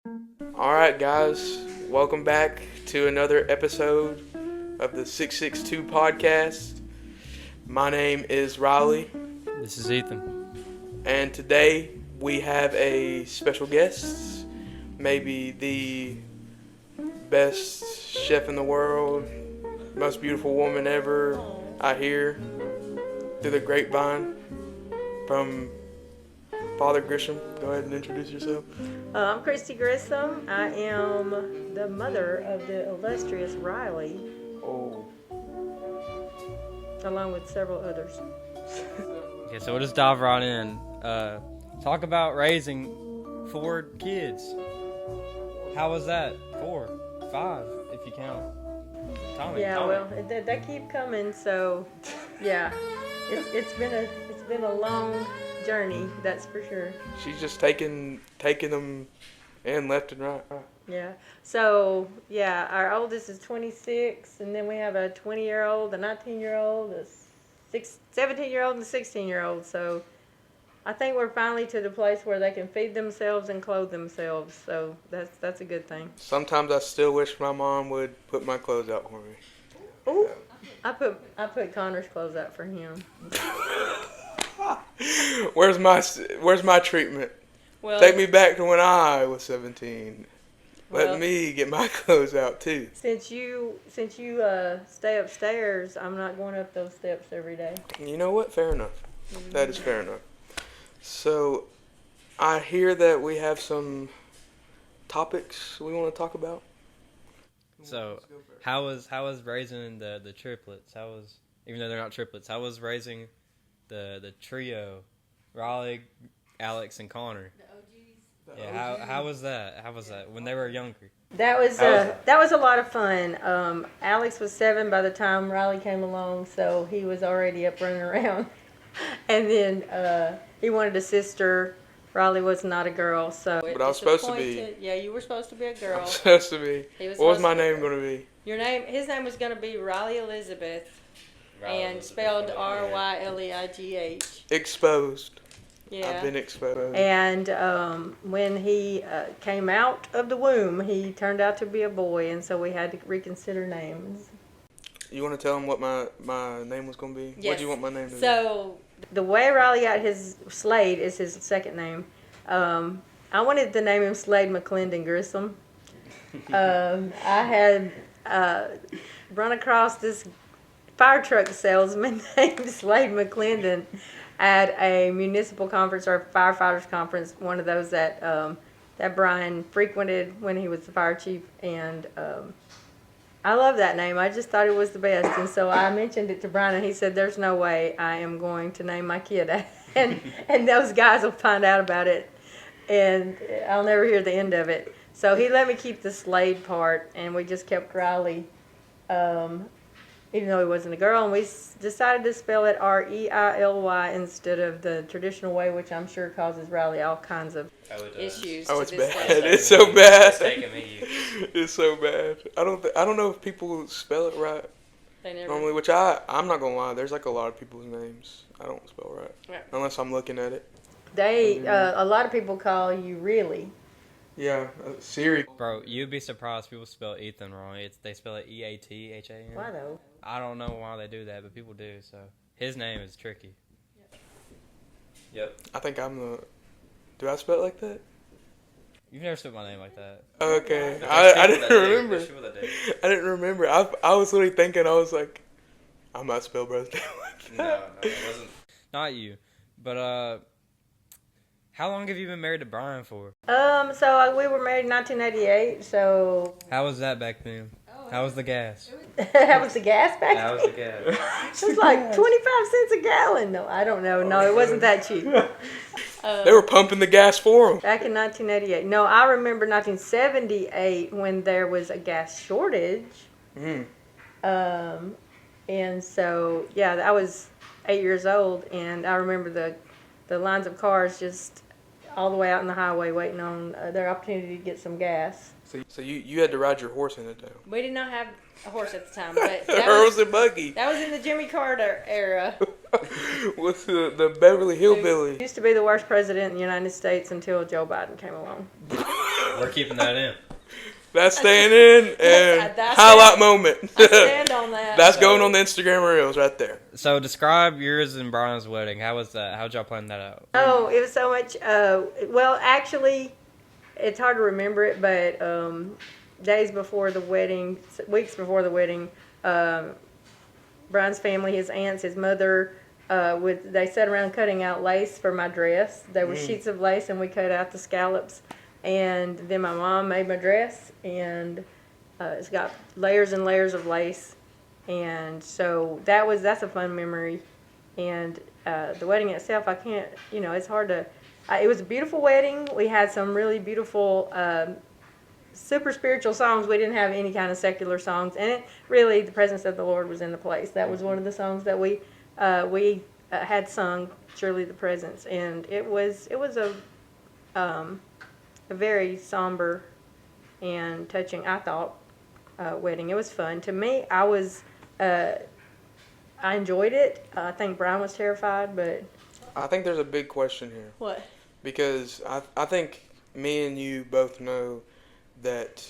Alright, guys, welcome back to another episode of the 662 podcast. My name is Reily, This is Ethan. and today we have a special guest, maybe the best chef in the world, most beautiful woman ever, I hear, through the grapevine, from Father Grissom. Go ahead and introduce yourself. I'm Christy Grissom. I am the mother of the illustrious Reily, Oh. along with several others. Okay, so we'll just dive right in. Talk about raising 4 kids. How was that? 4, 5, if you count Tommy. Yeah, Tommy. well, they keep coming, so yeah, it's been a long journey, that's for sure. She's just taking them in left and right. Yeah. So yeah, our oldest is 26, and then we have a 20-year-old, a 19-year-old, a 17-year-old, and a 16-year-old. So I think we're finally to the place where they can feed themselves and clothe themselves. So that's a good thing. Sometimes I still wish my mom would put my clothes out for me. Ooh, I put Connor's clothes out for him. Where's my treatment? Well, Take me back to when I was 17. Let Well- me get my clothes out too. Since you stay upstairs, I'm not going up those steps every day. You know what? Fair enough. That is fair enough. So, I hear that we have some topics we want to talk about. So, how was raising the triplets? Even though they're not triplets, how was raising the trio, Raleigh, Alex, and Connor? Yeah, how was that? How was that when they were younger? That was a lot of fun. Alex was 7 by the time Riley came along, so he was already up running around. And then he wanted a sister. Riley was not a girl, so. But I was supposed to be. Yeah, you were supposed to be a I'm girl. supposed to be. He was What was supposed my to be a name girl. going to be? His name was going to be Riley Elizabeth, and spelled Ryleigh. Exposed. Yeah. I've been exposed. And when he came out of the womb, he turned out to be a boy, and so we had to reconsider names. You want to tell him what my name was going to be? Yes. What do you want my name to be? So the way Riley got his Slade is his second name. I wanted to name him Slade McClendon Grissom. I had run across this fire truck salesman named Slade McClendon at a municipal conference or a firefighters conference, one of those that Brian frequented when he was the fire chief, and I love that name. I just thought it was the best, and so I mentioned it to Brian, and he said, "There's no way I am going to name my kid," and those guys will find out about it, and I'll never hear the end of it. So he let me keep the Slade part, and we just kept Riley, even though he wasn't a girl, and we decided to spell it Reily instead of the traditional way, which I'm sure causes Riley all kinds of issues. Oh, to it's this bad. day. It's so bad. It's taking me. It's so bad. I don't know if people spell it right They never. normally, which I'm not gonna lie. There's like a lot of people's names I don't spell right, Right. unless I'm looking at it. A lot of people call you Reily. Yeah, Siri. Bro, you'd be surprised people spell Ethan wrong. They spell it Eathan. Why though? I don't know why they do that, but people do. So his name is tricky. Yep. I think I'm the. Do I spell it like that? You've never spelled my name like that. Okay, But I there's didn't people that do. remember. There's people that do. I didn't remember. I was literally thinking. I was like, I might spell brother's name like No, that. it wasn't. Not you, but how long have you been married to Brian for? So we were married in 1988. So How was that back then? How was the gas? that was the gas back How was then. the gas? It was like 25 cents a gallon. No, I don't know. No, it wasn't that cheap. They were pumping the gas for him. Back in 1988. No, I remember 1978 when there was a gas shortage. Mm. And so, yeah, I was 8 years old, and I remember the lines of cars just all the way out on the highway waiting on their opportunity to get some gas. So you had to ride your horse in it though. We did not have a horse at the time, but Horse and buggy. that was in the Jimmy Carter era. What's the Beverly Hillbilly? He used to be the worst president in the United States until Joe Biden came along. We're keeping that in. That's staying in, and That's highlight moment. I stand on that. That's going on the Instagram Reels right there. So describe yours and Brian's wedding. How was that? How'd y'all plan that out? Oh, it was so much. Well, actually, it's hard to remember it, but days before the wedding, weeks before the wedding, Brian's family, his aunts, his mother, they sat around cutting out lace for my dress. There were sheets of lace, and we cut out the scallops. And then my mom made my dress, and it's got layers and layers of lace. And so that's a fun memory. And the wedding itself, I can't, it's hard to. It was a beautiful wedding. We had some really beautiful, super spiritual songs. We didn't have any kind of secular songs, and really the presence of the Lord was in the place. That was one of the songs that we had sung, "Surely the Presence," and it was a very somber and touching, I thought, wedding. It was fun. To me, I enjoyed it. I think Brian was terrified, but I think there's a big question here. What? Because I think me and you both know that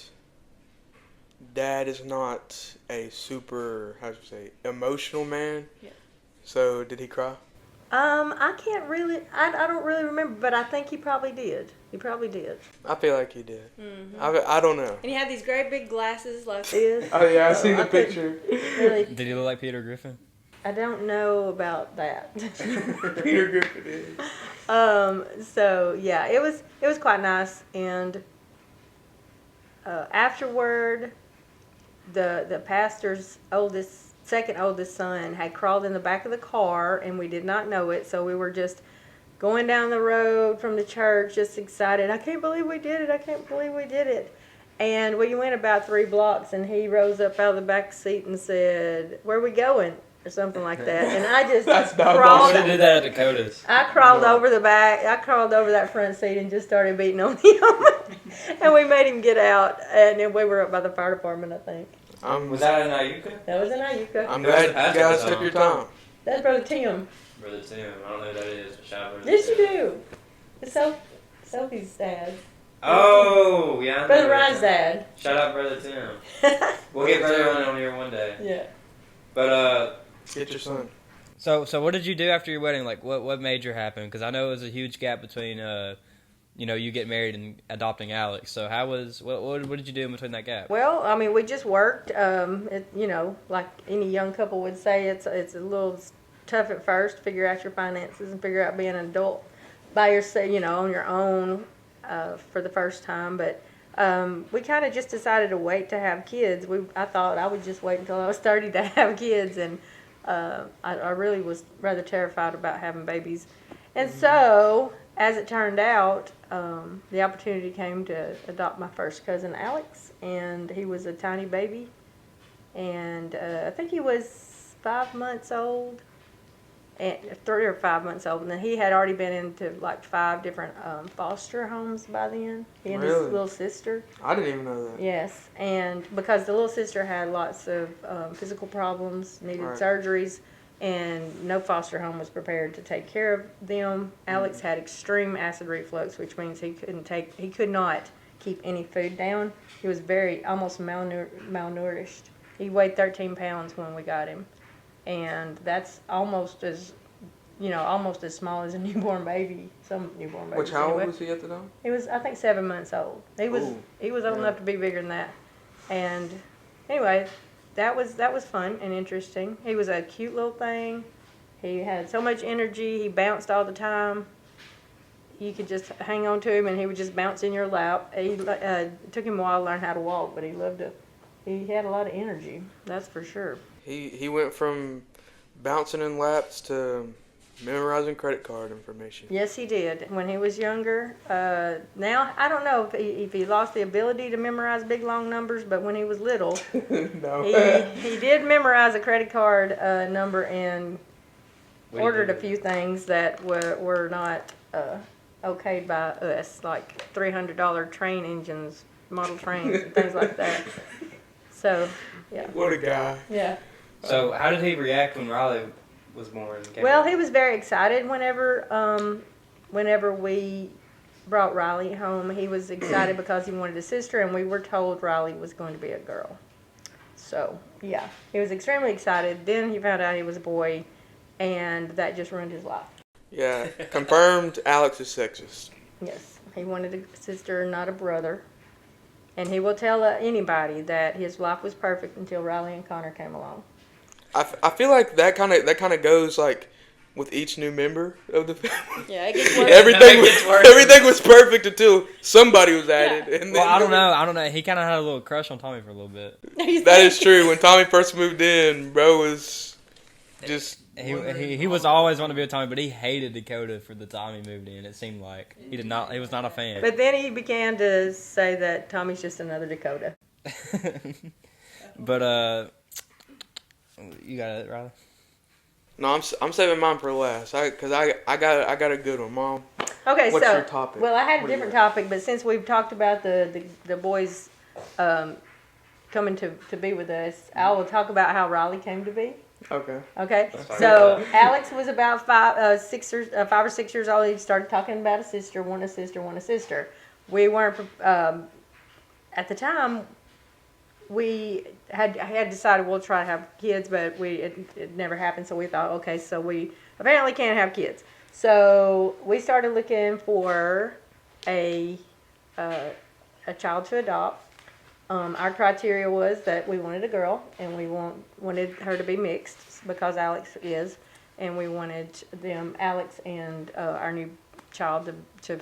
Dad is not a super, how should you say, emotional man. Yeah. So did he cry? I can't really, I don't really remember, but I think he probably did. He probably did. I feel like he did. Mm-hmm. I don't know. And he had these great big glasses like this. Oh yeah, I seen the I think picture. Really, Did he look like Peter Griffin? I don't know about that. Peter Griffin is. So yeah, it was quite nice, and afterward, the pastor's second oldest son had crawled in the back of the car, and we did not know it, so we were just going down the road from the church, just excited. I can't believe we did it. I can't believe we did it. And we went about 3 blocks, and he rose up out of the back seat and said, "Where are we going?" or something like that. And I just crawled. They did that at Dakota's. I crawled over the back. I crawled over that front seat and just started beating on him. And we made him get out. And then we were up by the fire department, I think. Was that in Iuka? That was in Iuka. I'm glad you guys took your time. That's Brother Tim. Brother Tim. I don't know who that is. But shout out Brother Yes, Tim. you do. It's Sophie's dad. Oh, yeah. I know Brother Brother Ryan's Tim. dad. Shout out Brother Tim. We'll get Brother Ryan on here one day. Yeah. But Get your son. So what did you do after your wedding? Like, what major happened? Because I know it was a huge gap between, you getting married and adopting Alex. So what did you do in between that gap? Well, I mean, we just worked. Like any young couple would say, it's a little tough at first to figure out your finances and figure out being an adult by yourself, on your own for the first time. But we kind of just decided to wait to have kids. I thought I would just wait until I was 30 to have kids, and I really was rather terrified about having babies. And so, as it turned out, the opportunity came to adopt my first cousin, Alex, and he was a tiny baby. And I think he was 5 months old, and 3 or 5 months old. And then he had already been into like 5 different foster homes by then. He and his Really? little sister. I didn't even know that. Yes, and because the little sister had lots of physical problems, needed Right. surgeries, and no foster home was prepared to take care of them. Alex had extreme acid reflux, which means he could not keep any food down. He was almost malnourished. He weighed 13 pounds when we got him, and that's almost as small as a newborn baby. Some newborn babies. Which, how anyway. old was he at the time? He was, I think, 7 months old. He was Ooh. old Yeah. enough to be bigger than that. And anyway, that was fun and interesting. He was a cute little thing. He had so much energy. He bounced all the time. You could just hang on to him, and he would just bounce in your lap. It took him a while to learn how to walk, but he loved it. He had a lot of energy, that's for sure. He went from bouncing in laps to memorizing credit card information. Yes, he did. When he was younger, now I don't know if he lost the ability to memorize big long numbers, but when he was little, No. he did memorize a credit card number and ordered a few things that were not okayed by us, like $300 train engines, model trains, and things like that. So, yeah. What a guy. Yeah. So how did he react when Reily was born? Well, he was very excited whenever we brought Reily home, he was excited because he wanted a sister, and we were told Reily was going to be a girl. So, yeah, he was extremely excited. Then he found out he was a boy, and that just ruined his life. Yeah, confirmed Alex is sexist. Yes, he wanted a sister, not a brother. And he will tell anybody that his life was perfect until Reily and Connor came along. I feel like that kind of goes like with each new member of the family. Yeah, it gets worse. Everything was perfect until somebody was added. Yeah. And Well, then I don't know. He kind of had a little crush on Tommy for a little bit. That is true. When Tommy first moved in, bro was just... He was always wanting to be with Tommy, but he hated Dakota for the time he moved in. It seemed like he was not a fan. But then he began to say that Tommy's just another Dakota. But you got it, Riley. No, I'm saving mine for last. Because I got a good one, Mom. Okay, What's so your topic? well, I had a What do you different got? topic, but since we've talked about the boys coming to be with us, I will talk about how Reily came to be. Okay. Okay, fine. so Alex was about 5 or 6 years old. He started talking about a sister, want a sister. We weren't at the time. We had decided we'll try to have kids, but it never happened. So we thought, okay, so we apparently can't have kids. So we started looking for a child to adopt. Our criteria was that we wanted a girl, and we wanted her to be mixed because Alex is, and we wanted Alex and our new child to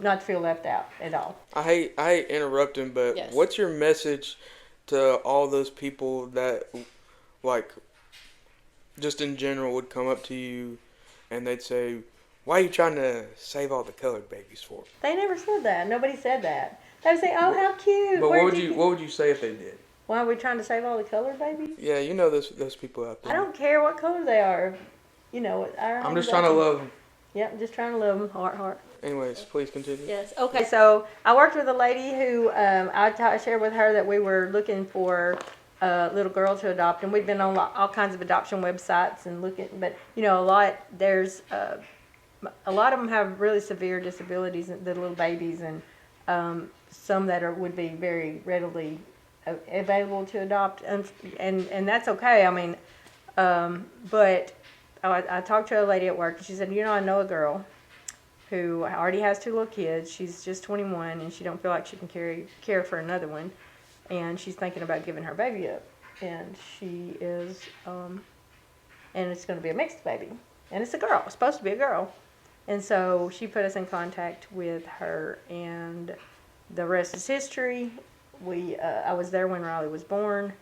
not feel left out at all. I hate interrupting, but Yes. What's your message to all those people that, like, just in general would come up to you and they'd say, "Why are you trying to save all the colored babies for?" They never said that. Nobody said that. They would say, "Oh, how cute." But Where'd what would you say if they did? Why are we trying to save all the colored babies? Yeah, you know those people out there. I don't care what color they are. You know, I'm just trying to love them. Yep, I'm just trying to love them. Heart. Anyways, please continue. Yes. Okay. So I worked with a lady who I shared with her that we were looking for a little girl to adopt, and we've been on all kinds of adoption websites and looking, but you know, there's a lot of them have really severe disabilities, the little babies, and some that would be very readily available to adopt, and that's okay. I mean, but I talked to a lady at work, and she said, you know, I know a girl who already has 2 little kids. She's just 21, and she don't feel like she can care for another one, and she's thinking about giving her baby up, and she is, and it's going to be a mixed baby, and it's a girl. It's supposed to be a girl, and so she put us in contact with her, and the rest is history. I was there when Reily was born.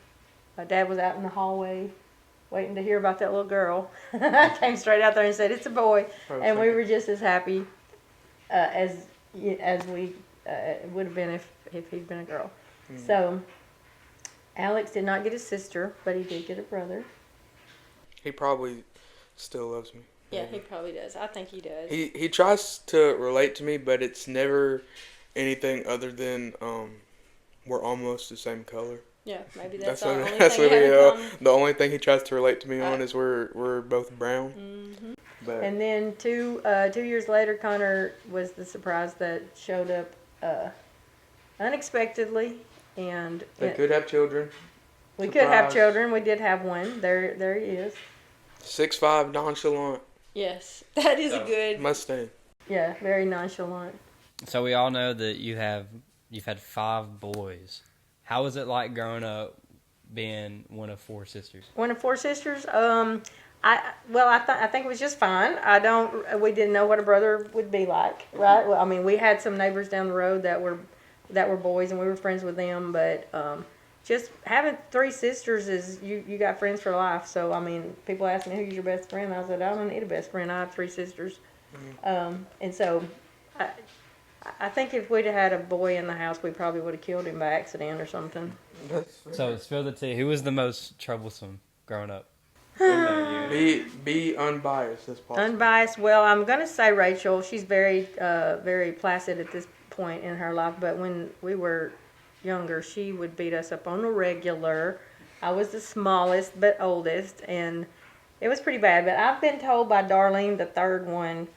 My dad was out in the hallway waiting to hear about that little girl. I came straight out there and said, "It's a boy," and we were just as happy as we would have been if he'd been a girl. Mm. So Alex did not get a sister, but he did get a brother. He probably still loves me. Yeah, he probably does. I think he does. He tries to relate to me, but it's never anything other than we're almost the same color. Yeah, maybe that's the what, only that's thing what you have in common. The only thing he tries to relate to me on is we're both brown. Mm-hmm. But And then 2 years later, Connor was the surprise that showed up unexpectedly, and they could have children. We could have children. We did have one. There he is. 6'5", nonchalant. Yes, that is a good Mustang. Yeah, very nonchalant. So we all know that you've had 5 boys. How was it like growing up being one of 4 sisters? One of 4 sisters. I think it was just fine. We didn't know what a brother would be like, right? Well, I mean, we had some neighbors down the road that were boys, and we were friends with them. But just having 3 sisters is you got friends for life. So I mean, people ask me who's your best friend. I said I don't need a best friend. I have 3 sisters, and so. I think if we'd have had a boy in the house, we probably would have killed him by accident or something. So spill the tea. Who was the most troublesome growing up? Be unbiased as possible. Unbiased. Well, I'm going to say Rachel. She's very, very placid at this point in her life. But when we were younger, she would beat us up on the regular. I was the smallest but oldest, and it was pretty bad. But I've been told by Darlene, the third one,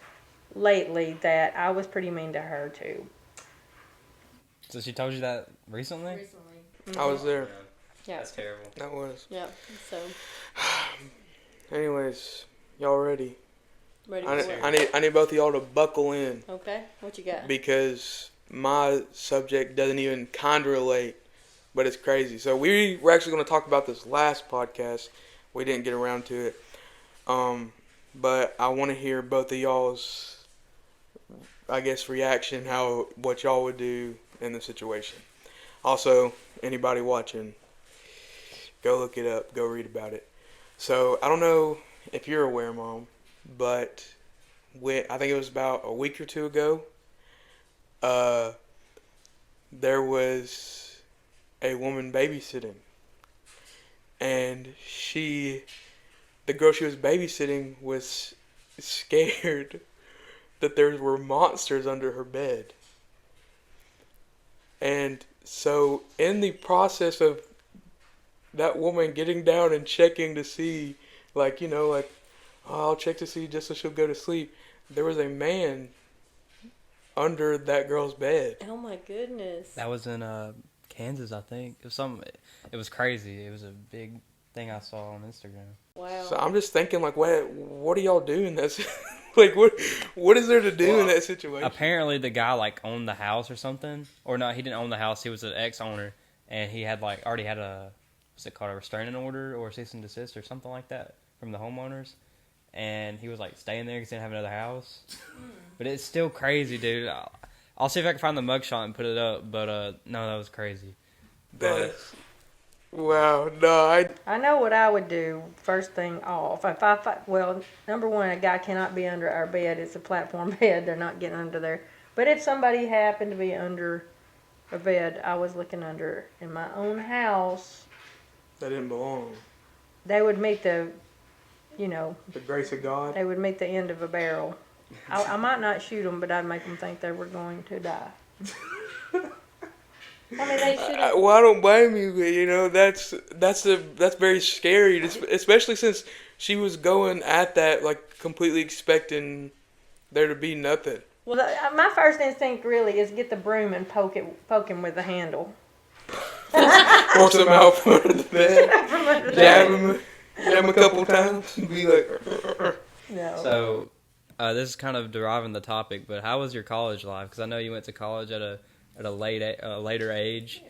lately that I was pretty mean to her too. So she told you that recently? I was there. Yeah. That's terrible. That was. Yeah. So Anyways, y'all ready? ready I, for it? I need both of y'all to buckle in Okay. What you got? because my subject doesn't even kind of relate, but it's crazy. So we were actually going to talk about this last podcast. We didn't get around to it. But I want to hear both of y'all's, I guess, reaction, what y'all would do in the situation. Also, anybody watching, go look it up, go read about it. So I don't know if you're aware, Mom, but I think it was about a week or two ago, there was a woman babysitting, and the girl she was babysitting was scared that there were monsters under her bed. And so in the process of that woman getting down and checking to see, oh, I'll check to see just so she'll go to sleep, there was a man under that girl's bed. Oh my goodness. That was in Kansas, I think. It was crazy. It was a big thing I saw on Instagram. Wow. So I'm just thinking, what do y'all do in that? What is there to do in that situation? Apparently, the guy owned the house or something, or no, he didn't own the house. He was an ex-owner, and he had already had what's it called, a restraining order or cease and desist or something like that from the homeowners, and he was staying there because he didn't have another house. But it's still crazy, dude. I'll see if I can find the mugshot and put it up. But no, that was crazy. But Wow, no, I know what I would do first thing off. Well, number one, a guy cannot be under our bed. It's a platform bed. They're not getting under there. But if somebody happened to be under a bed I was looking under in my own house, that didn't belong. they would meet the grace of God. they would meet the end of a barrel. I might not shoot them, but I'd make them think they were going to die. I mean, they should have. Well, I don't blame you, but that's very scary, especially since she was going at that completely expecting there to be nothing. Well, my first instinct really is get the broom and poke him with the handle. Force him out from under the bed, From under the jab bed. him a couple times, and be like. No. so this is kind of deriving the topic, but how was your college life? Because I know you went to college at a later age.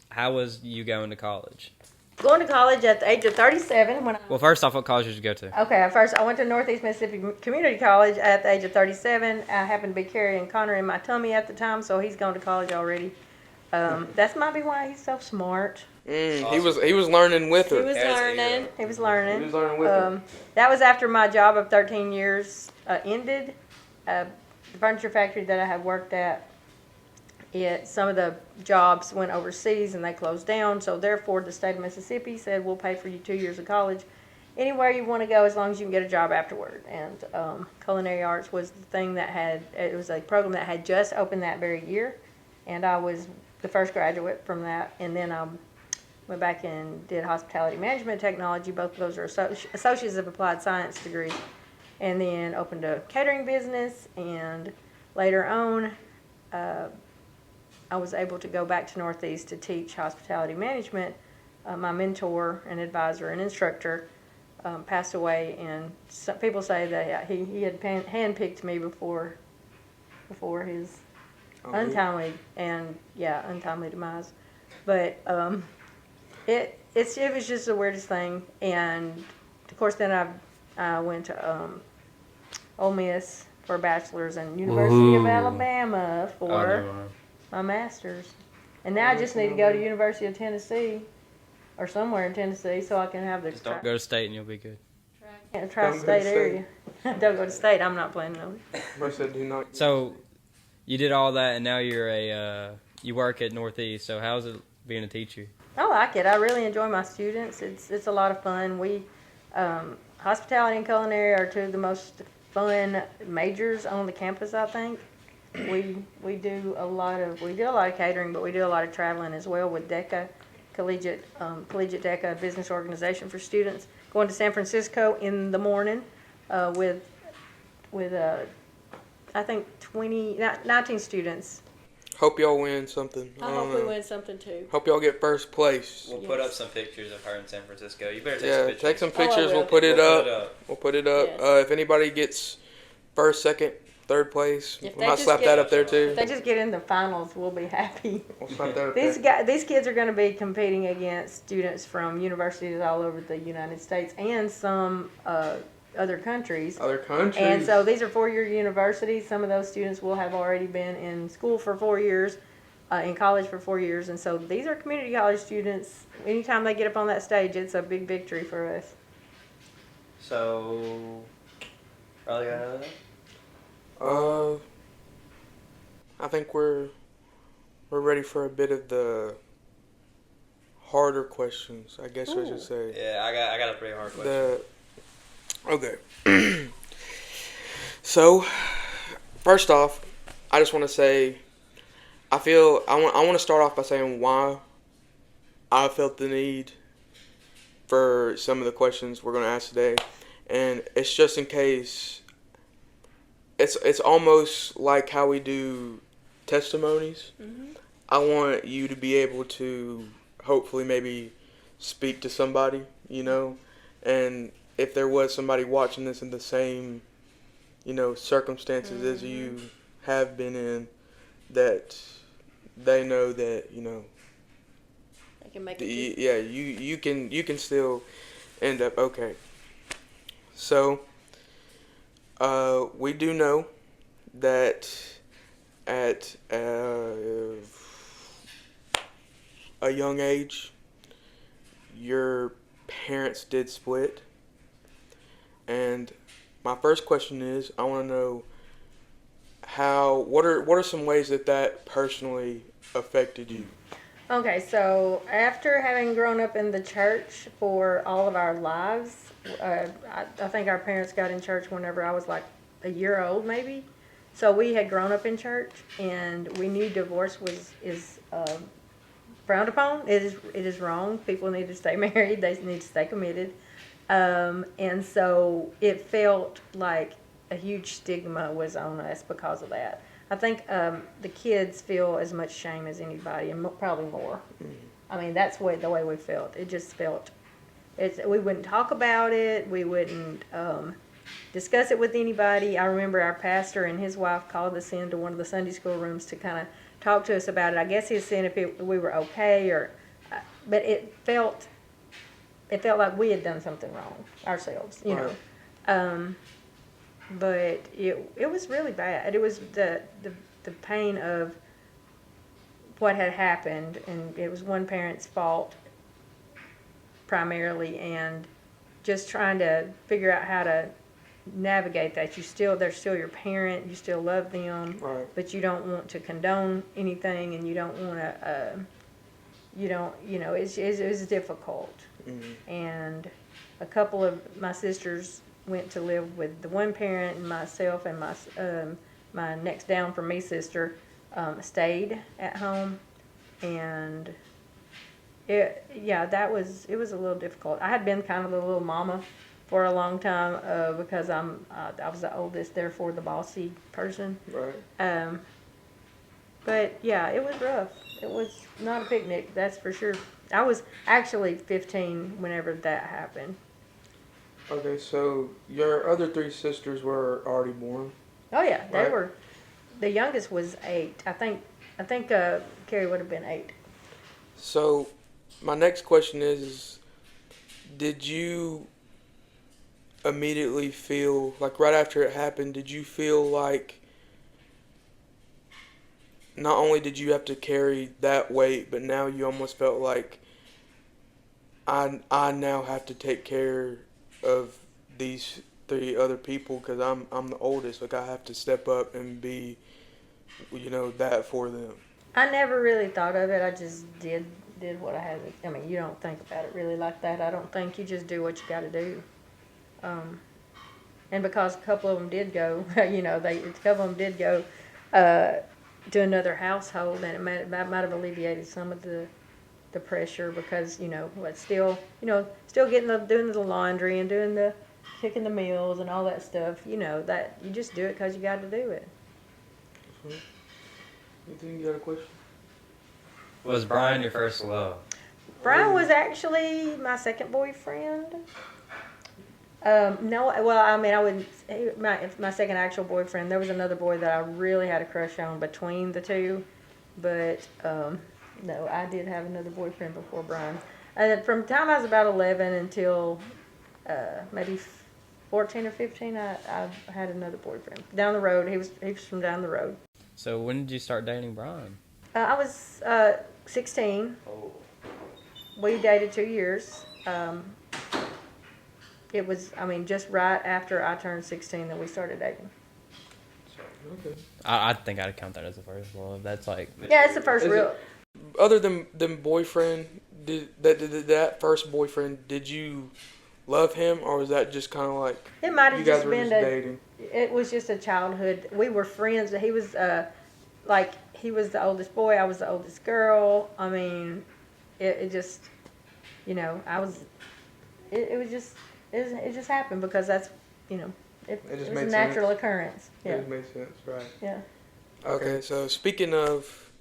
How was you going to college? Going to college at the age of 37 Well, first off, what college did you go to? Okay, first I went to Northeast Mississippi Community College at the age of 37. I happened to be carrying Connor in my tummy at the time, so he's gone to college already. That might be why he's so smart. He was learning with her. He was learning. He was learning with her. That was after my job of 13 years ended. The furniture factory that I had worked at, some of the jobs went overseas and they closed down. So therefore, the state of Mississippi said, we'll pay for you 2 years of college anywhere you want to go as long as you can get a job afterward. And culinary arts was the thing it was a program that had just opened that very year. And I was the first graduate from that. And then I went back and did hospitality management technology. Both of those are associates of applied science degrees. And then opened a catering business. And later on, I was able to go back to Northeast to teach hospitality management. My mentor and advisor and instructor passed away, and some people say that he had handpicked me before his untimely demise. But it was just the weirdest thing. And of course, then I went to Ole Miss for a bachelor's and University of Alabama for my master's. And now I just need to go to University of Tennessee or somewhere in Tennessee so I can have the Just don't go to state and you'll be good. tri-state area. Don't go to state. I'm not planning on it. I said do not. So you did all that, and now you're you work at Northeast. So how's it being a teacher? I like it. I really enjoy my students. It's a lot of fun. We hospitality and culinary are two of the most fun majors on the campus, I think. We do a lot of catering, but we do a lot of traveling as well with DECA, collegiate DECA business organization for students. Going to San Francisco in the morning with I think 19 students. Hope y'all win something. I hope we win something too. Hope y'all get first place. We'll put up some pictures of her in San Francisco. You better take some Yeah, pictures. take some Oh, I pictures. will. We'll put it up. up. We'll put it up. Yes. If anybody gets first, second, third place, If we they might just slap get- that up there too. If they just get in the finals, we'll be happy. We'll slap that up These kids are going to be competing against students from universities all over the United States and some other countries. Other countries. And so these are 4-year universities. Some of those students will have already been in school for 4 years, in college for 4 years. And so these are community college students. Anytime they get up on that stage, it's a big victory for us. So, Riley, got another one? I think we're ready for a bit of the harder questions. I guess I should say. Yeah, I got a pretty hard question. Okay. So, first off, I just want to say, I want to start off by saying why I felt the need for some of the questions we're going to ask today, and it's just in case. It's almost like how we do testimonies. Mm-hmm. I want you to be able to hopefully maybe speak to somebody, and if there was somebody watching this in the same, circumstances as you have been in, that they know that, They can make you can still end up okay. So, we do know that at a young age, your parents did split. And my first question is, I want to know what are some ways that personally affected you? Okay, so after having grown up in the church for all of our lives, I think our parents got in church whenever I was like a year old, maybe. So we had grown up in church, and we knew divorce is frowned upon. It is wrong. People need to stay married. They need to stay committed. And so it felt like a huge stigma was on us because of that. I think the kids feel as much shame as anybody, and probably more. Mm-hmm. I mean, that's the way we felt. It just felt. We wouldn't talk about it. We wouldn't discuss it with anybody. I remember our pastor and his wife called us into one of the Sunday school rooms to kind of talk to us about it. I guess he was saying if we were okay, but it felt like we had done something wrong ourselves, know. But it was really bad. It was the pain of what had happened, and it was one parent's fault primarily, and just trying to figure out how to navigate that. They're still your parent. You still love them, Right. but you don't want to condone anything, and you don't want to. It was difficult. Mm-hmm. And a couple of my sisters went to live with the one parent, and myself and my next down from me sister stayed at home, and it was a little difficult. I had been kind of a little mama for a long time because I was the oldest, therefore the bossy person. Right. But yeah, it was rough. It was not a picnic, that's for sure. I was actually 15 whenever that happened. Okay, so your other 3 sisters were already born. Oh yeah, they Right. were. The youngest was 8. I think Carrie would have been 8. So, my next question is, did you immediately feel, like right after it happened, did you feel like not only did you have to carry that weight, but now you almost felt like I now have to take care of these 3 other people because I'm the oldest. Like I have to step up and be, that for them. I never really thought of it. I just did what I had to. I mean, you don't think about it really like that. I don't think. You just do what you got to do. And because a couple of them did go, a couple of them did go to another household, and that might have alleviated some of the pressure because still doing the laundry and doing the cooking the meals and all that stuff. That you just do it because you got to do it. Ethan, you got a question? Was Brian your first love? Brian was actually my second boyfriend. No, well, I mean, I wouldn't. My second actual boyfriend. There was another boy that I really had a crush on between the two, but no, I did have another boyfriend before Brian. From the time I was about 11 until maybe 14 or 15, I had another boyfriend down the road. He was from down the road. So when did you start dating Brian? I was 16. Oh. We dated 2 years. It was, just right after I turned 16 that we started dating. Okay. I think I'd count that as the first love. That's like... Yeah, it's the first real... Other than boyfriend, did that first boyfriend, did you love him, or was that just kind of like... It might have just been dating? It was just a childhood. We were friends. He was, he was the oldest boy. I was the oldest girl. I mean, it just, I was... It just happened because that's, it was a natural occurrence. Yeah. It just made sense, right? Yeah. Okay, so speaking of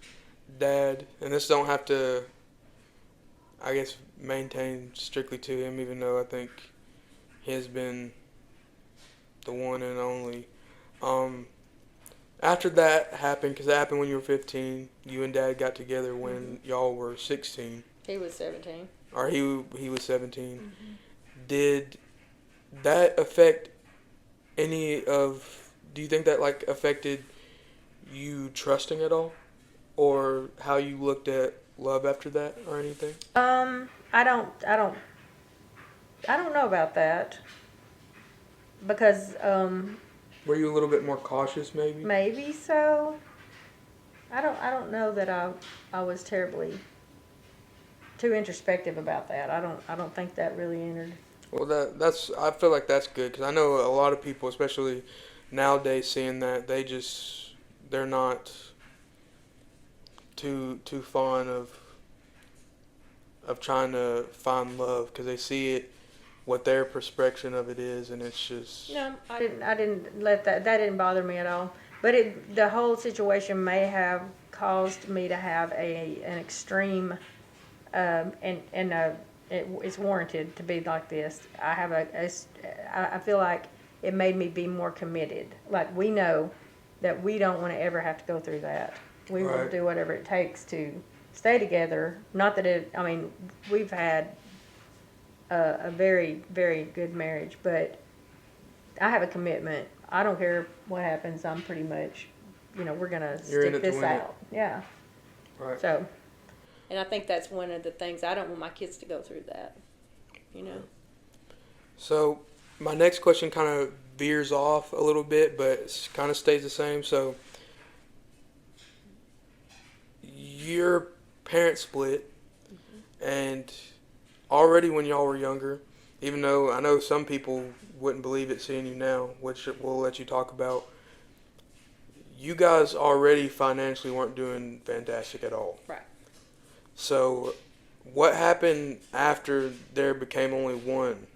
Dad, and this don't have to, I guess, maintain strictly to him, even though I think he has been the one and only. After that happened, because it happened when you were 15, you and Dad got together when y'all were 16. He was 17. Or he was 17. Mm-hmm. Did that affect any of... Do you think that affected you trusting at all, or how you looked at love after that, or anything? I don't know about that because were you a little bit more cautious, maybe? Maybe so. I don't know that I was terribly too introspective about that. I don't think that really entered. Well, I feel like that's good, because I know a lot of people, especially nowadays, seeing that they're not too fond of trying to find love, because they see it what their perspective of it is, and it's just... No, I didn't let that didn't bother me at all. But the whole situation may have caused me to have an extreme, it's warranted to be like this. I feel like it made me be more committed. Like, we know that we don't want to ever have to go through that. We will do whatever it takes to stay together. Not that we've had a very, very good marriage, but I have a commitment. I don't care what happens. I'm pretty much, we're going to stick this out. Yeah. Right. So, and I think that's one of the things. I don't want my kids to go through that, So, my next question kind of veers off a little bit, but it kind of stays the same. So, your parents split, and already when y'all were younger, even though I know some people wouldn't believe it seeing you now, which we'll let you talk about, you guys already financially weren't doing fantastic at all. Right. So, what happened after there became only one?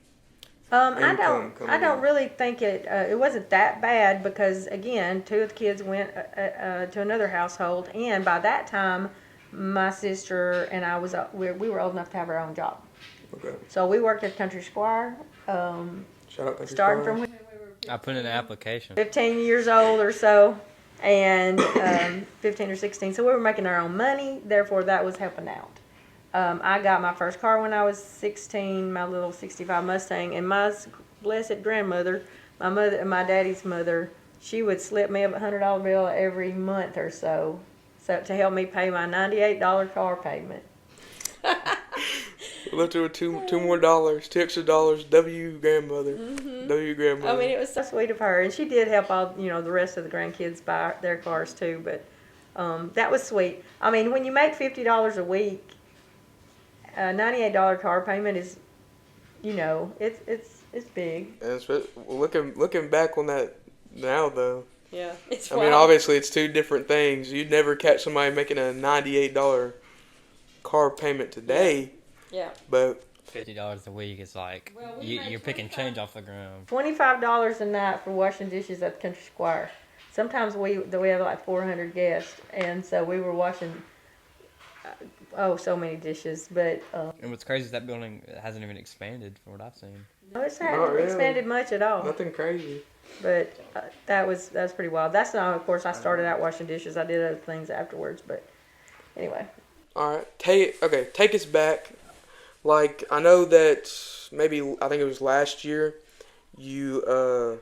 I don't really think it wasn't that bad, because again, two of the kids went to another household, and by that time, my sister and I we were old enough to have our own job. Okay. So we worked at Country Squire. Shout out Country starting Squire. from when I put in an application. 15 years old or so, and 15 or 16. So we were making our own money. Therefore, that was helping out. I got my first car when I was 16, my little 65 Mustang, and my blessed grandmother, my daddy's mother, she would slip me a $100 bill every month or so to help me pay my $98 car payment. Left her with two more dollars, $2 extra. W grandmother. Mm-hmm. W grandmother. It was so sweet of her, and she did help all the rest of the grandkids buy their cars too. But that was sweet. When you make $50 a week, a $98 car payment is, it's big. And it's, looking back on that now, though. Yeah, it's. Obviously it's two different things. You'd never catch somebody making a $98 car payment today. Yeah. But $50 a week is like you're picking change off the ground. $25 a night for washing dishes at the Country Squire. sometimes we have like 400 guests, and so we were washing so many dishes. But And what's crazy is that building hasn't even expanded from what I've seen. no, it's Not not really. expanded much at all. Nothing crazy. But that was pretty wild. That's not, of course, I started out washing dishes. I did other things afterwards, but anyway. All right, take us back. Like, I know that I think it was last year, me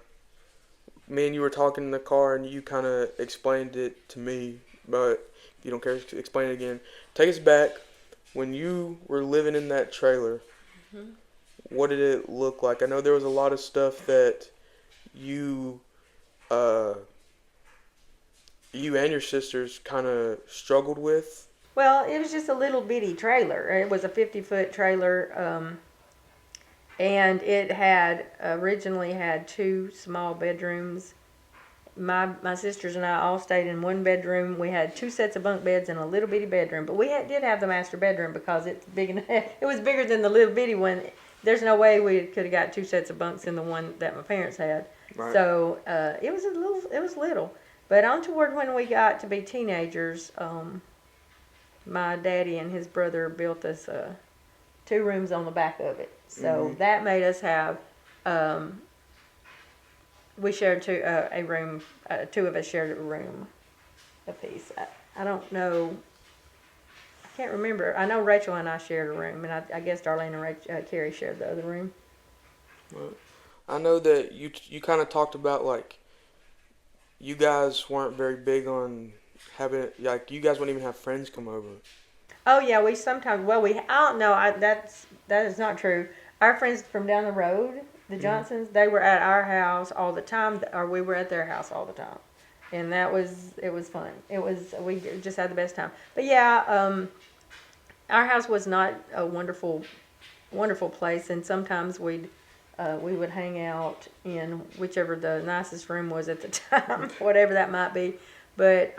and you were talking in the car, and you kind of explained it to me, but if you don't care, explain it again. Take us back when you were living in that trailer. Mm-hmm. What did it look like? I know there was a lot of stuff that you and your sisters kind of struggled with. Well, it was just a little bitty trailer. It was a 50-foot trailer, and it had originally had 2 small bedrooms. My sisters and I all stayed in one bedroom. We had 2 sets of bunk beds and a little bitty bedroom, but we did have the master bedroom because it's big enough. It was bigger than the little bitty one. There's no way we could have got 2 sets of bunks in the one that my parents had. Right. So it was little. But on toward when we got to be teenagers, my daddy and his brother built us 2 rooms on the back of it. So that made us have, we shared a room, 2 of us shared a room apiece. I don't know, I can't remember. I know Rachel and I shared a room, and I guess Darlene and Carrie shared the other room. Well, I know that you kind of talked about, like, you guys weren't very big on having, like, you guys wouldn't even have friends come over. Oh yeah, we sometimes. Well, I don't know. That is not true. Our friends from down the road, the Johnsons, they were at our house all the time, or we were at their house all the time, and it was fun. We just had the best time. But yeah, our house was not a wonderful place, and sometimes we would hang out in whichever the nicest room was at the time, whatever that might be. But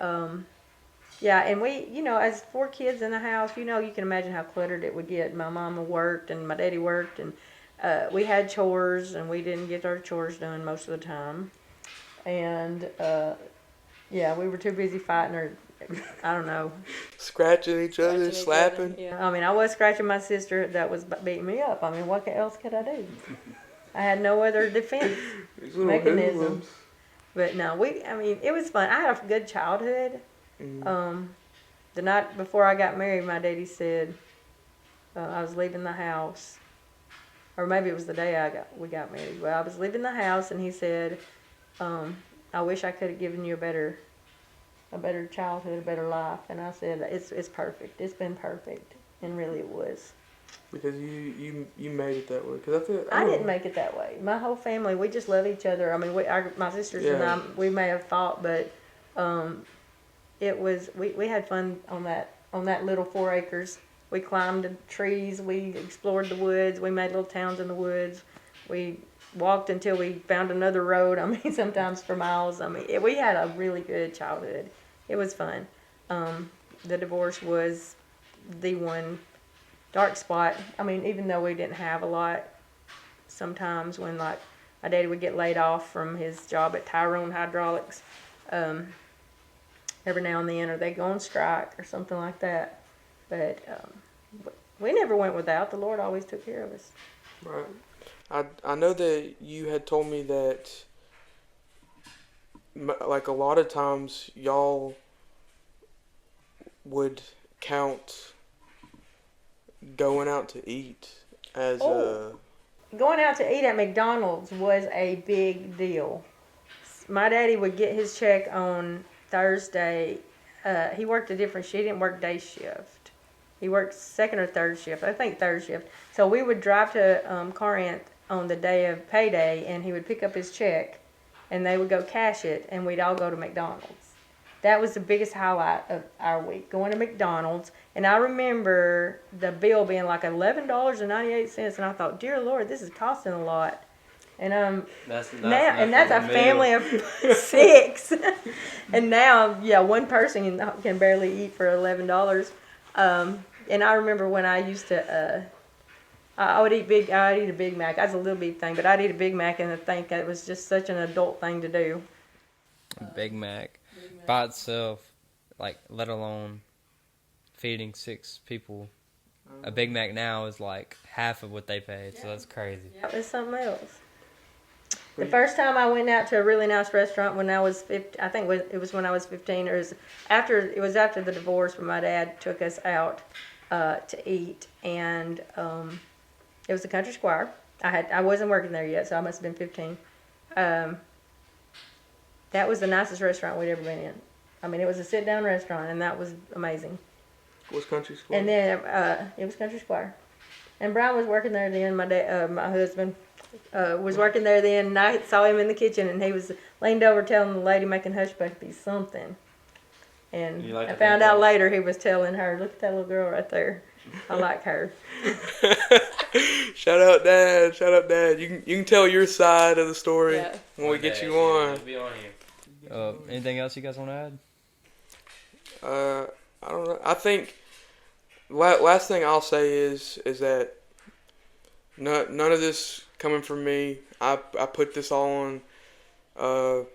yeah, and we, as 4 kids in the house, you can imagine how cluttered it would get. My mama worked and my daddy worked, and we had chores, and we didn't get our chores done most of the time. And yeah, we were too busy fighting, or I don't know, Scratching each other, slapping. Yeah, I mean, I was scratching my sister that was beating me up. I mean, what else could I do? I had no other defense mechanism. But no, it was fun. I had a good childhood. The night before I got married, my daddy said I was leaving the house, or maybe it was the day we got married. Well, I was leaving the house, and he said, "I wish I could have given you a better childhood, a better life." And I said, "It's perfect. It's been perfect," and really it was. Because you made it that way. Cause I didn't make it that way. My whole family, we just love each other. I mean, my sisters and I, we may have fought, but it was we had fun on that little 4 acres. We climbed the trees. We explored the woods. We made little towns in the woods. We walked until we found another road. I mean, sometimes for miles. I mean, we had a really good childhood. It was fun. The divorce was the one dark spot. I mean, even though we didn't have a lot, sometimes when, like, my daddy would get laid off from his job at Tyrone Hydraulics, every now and then, or they go on strike or something like that. But we never went without. The Lord always took care of us. Right. I know that you had told me that, like, a lot of times y'all would count going out to eat as Going out to eat at McDonald's was a big deal. My daddy would get his check on Thursday. He worked a different shift. He didn't work day shift. He worked second or third shift. I think third shift. So we would drive to Corinth on the day of payday, and he would pick up his check, and they would go cash it, and we'd all go to McDonald's. That was the biggest highlight of our week, going to McDonald's. And I remember the bill being like $11.98, and I thought, dear Lord, this is costing a lot. And that's a family of 6. And now, yeah, one person can barely eat for $11. And I remember when I used to, I'd eat a Big Mac. I was a little big thing, but I'd eat a Big Mac, and I think that was just such an adult thing to do. Big Mac by itself, like let alone feeding 6 people. A Big Mac now is like half of what they paid, so that's crazy. Yeah, it's something else. The first time I went out to a really nice restaurant when I was 15, I think it was when I was 15, or it was after the divorce when my dad took us out to eat, and it was the Country Squire. I wasn't working there yet, so I must have been 15. That was the nicest restaurant we'd ever been in. I mean, it was a sit-down restaurant, and that was amazing. What's Country Square? And then it was Country Squire. And Brian was working there then. My husband was working there then, and I saw him in the kitchen, and he was leaned over telling the lady making hush puppies something. And I found out later he was telling her, "Look at that little girl right there. I like her." Shout out, Dad. Shout out, Dad. You can tell your side of the story when we get you on. Be on here. Anything else you guys want to add? I don't know. I think last thing I'll say is that none of this coming from me. I put this all on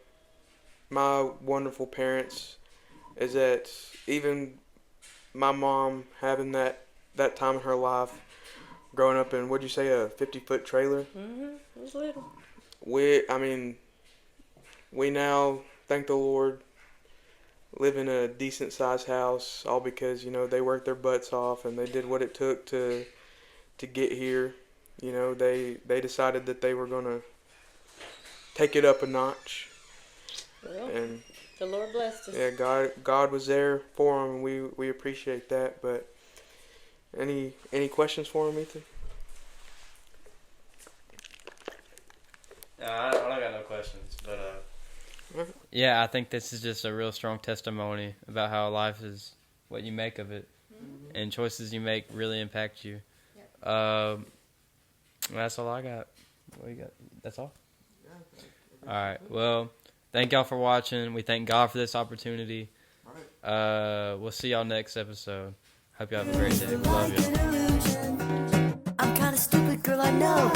my wonderful parents. Is that even my mom having that time in her life, growing up in, what'd you say, a 50-foot trailer? Mm-hmm. It was little. We now, thank the Lord, live in a decent sized house, all because, they worked their butts off and they did what it took to get here. They decided that they were going to take it up a notch. Well, and the Lord blessed us. yeah, God was there for them, and we appreciate that. But any questions for him, Ethan? I don't got no questions, but yeah, I think this is just a real strong testimony about how life is what you make of it, and choices you make really impact you. Yep. That's all I got. What you got? That's all? All right. Well, thank y'all for watching. We thank God for this opportunity. We'll see y'all next episode. Hope y'all have a great day. We love y'all. I'm kinda stupid, girl, I know.